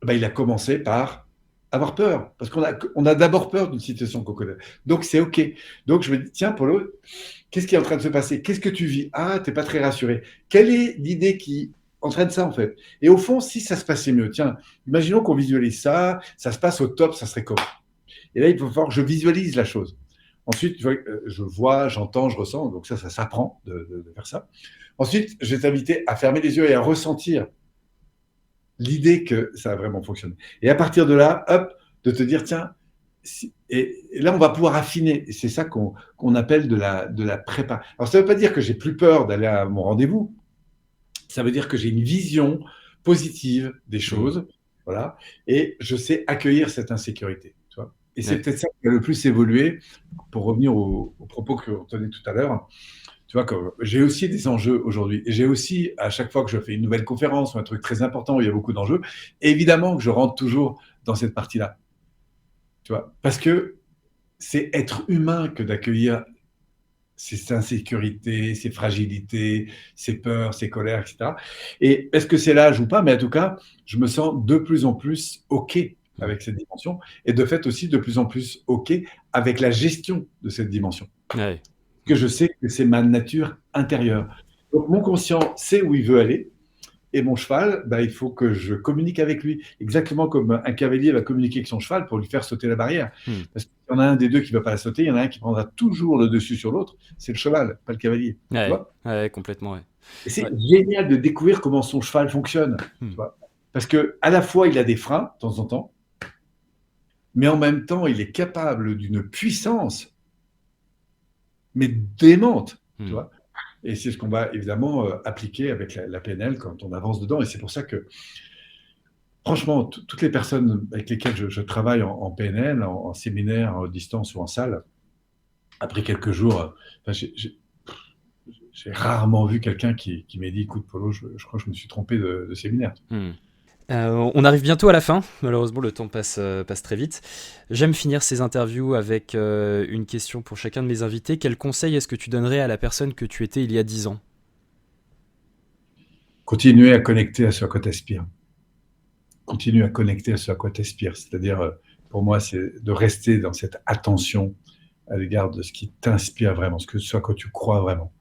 ben, il a commencé par avoir peur. Parce qu'on a d'abord peur d'une situation qu'on connaît. Donc, c'est OK. Donc, je me dis, tiens, Polo, qu'est-ce qui est en train de se passer? Qu'est-ce que tu vis? Ah, tu n'es pas très rassuré. Quelle est l'idée qui entraîne ça, en fait? Et au fond, si ça se passait mieux, tiens, imaginons qu'on visualise ça, ça se passe au top, ça serait comment? Et là, il faut falloir que je visualise la chose. Ensuite, je vois, j'entends, je ressens. Donc ça s'apprend de faire ça. Ensuite, je vais t'inviter à fermer les yeux et à ressentir l'idée que ça a vraiment fonctionné. Et à partir de là, hop, de te dire, tiens, et là, on va pouvoir affiner. Et c'est ça qu'on appelle de la prépa. Alors, ça ne veut pas dire que j'ai plus peur d'aller à mon rendez-vous. Ça veut dire que j'ai une vision positive des choses. Voilà. Et je sais accueillir cette insécurité. Tu vois. Et c'est peut-être ça qui a le plus évolué, pour revenir aux propos que on tenait tout à l'heure. Tu vois, j'ai aussi des enjeux aujourd'hui. Et j'ai aussi, à chaque fois que je fais une nouvelle conférence ou un truc très important où il y a beaucoup d'enjeux, évidemment que je rentre toujours dans cette partie-là. Tu vois, parce que c'est être humain que d'accueillir ces insécurités, ces fragilités, ces peurs, ces colères, etc. Et est-ce que c'est l'âge ou pas? Mais en tout cas, je me sens de plus en plus OK avec cette dimension et de fait aussi de plus en plus OK avec la gestion de cette dimension. Ouais. Que je sais que c'est ma nature intérieure. Donc mon conscient sait où il veut aller et mon cheval, bah, il faut que je communique avec lui, exactement comme un cavalier va communiquer avec son cheval pour lui faire sauter la barrière. Parce qu'il y en a un des deux qui ne va pas la sauter, il y en a un qui prendra toujours le dessus sur l'autre, c'est le cheval, pas le cavalier. Ouais, tu vois ouais, complètement. Ouais. Et c'est génial de découvrir comment son cheval fonctionne. Tu vois, parce qu'à la fois, il a des freins, de temps en temps, mais en même temps, il est capable d'une puissance, mais démente. Tu vois. Et c'est ce qu'on va évidemment appliquer avec la PNL quand on avance dedans. Et c'est pour ça que, franchement, toutes les personnes avec lesquelles je travaille en PNL, en séminaire, en distance ou en salle, après quelques jours, j'ai rarement vu quelqu'un qui m'ait dit, écoute Polo, je crois que je me suis trompé de séminaire. On arrive bientôt à la fin, malheureusement le temps passe très vite. J'aime finir ces interviews avec une question pour chacun de mes invités. Quel conseil est-ce que tu donnerais à la personne que tu étais il y a 10 ans? Continuer à connecter à ce à quoi tu aspires. Continue à connecter à ce à quoi tu aspires. C'est-à-dire, pour moi, c'est de rester dans cette attention à l'égard de ce qui t'inspire vraiment, ce à quoi tu crois vraiment.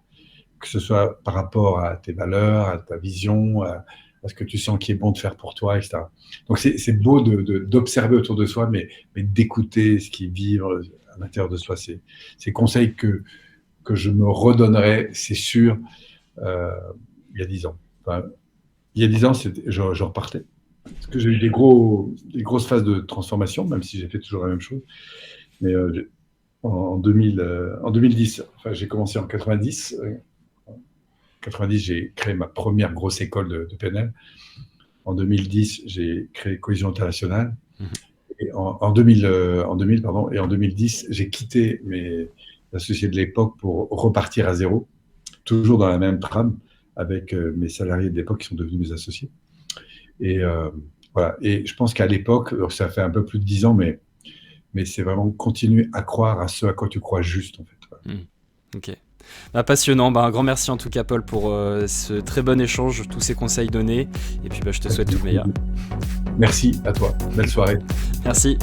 Que ce soit par rapport à tes valeurs, à ta vision, à ce que tu sens qui est bon de faire pour toi, etc. Donc, c'est beau d'observer autour de soi, mais d'écouter ce qui vibre à l'intérieur de soi. C'est conseils que je me redonnerais, c'est sûr, il y a 10 ans. Enfin, il y a 10 ans, je repartais. Parce que j'ai eu des grosses phases de transformation, même si j'ai fait toujours la même chose. Mais en 2010, enfin, j'ai commencé en 90. 90, j'ai créé ma première grosse école de PNL. En 2010, j'ai créé Cohésion Internationale. Et en 2010, j'ai quitté mes associés de l'époque pour repartir à zéro, toujours dans la même trame, avec mes salariés de l'époque qui sont devenus mes associés. Et voilà. Et je pense qu'à l'époque, ça fait un peu plus de 10 ans, mais c'est vraiment continuer à croire à ce à quoi tu crois juste, en fait. Ok. Passionnant. Un grand merci en tout cas, Paul, pour ce très bon échange, tous ces conseils donnés. Et puis je te souhaite tout le meilleur. Merci à toi. Belle soirée. Merci.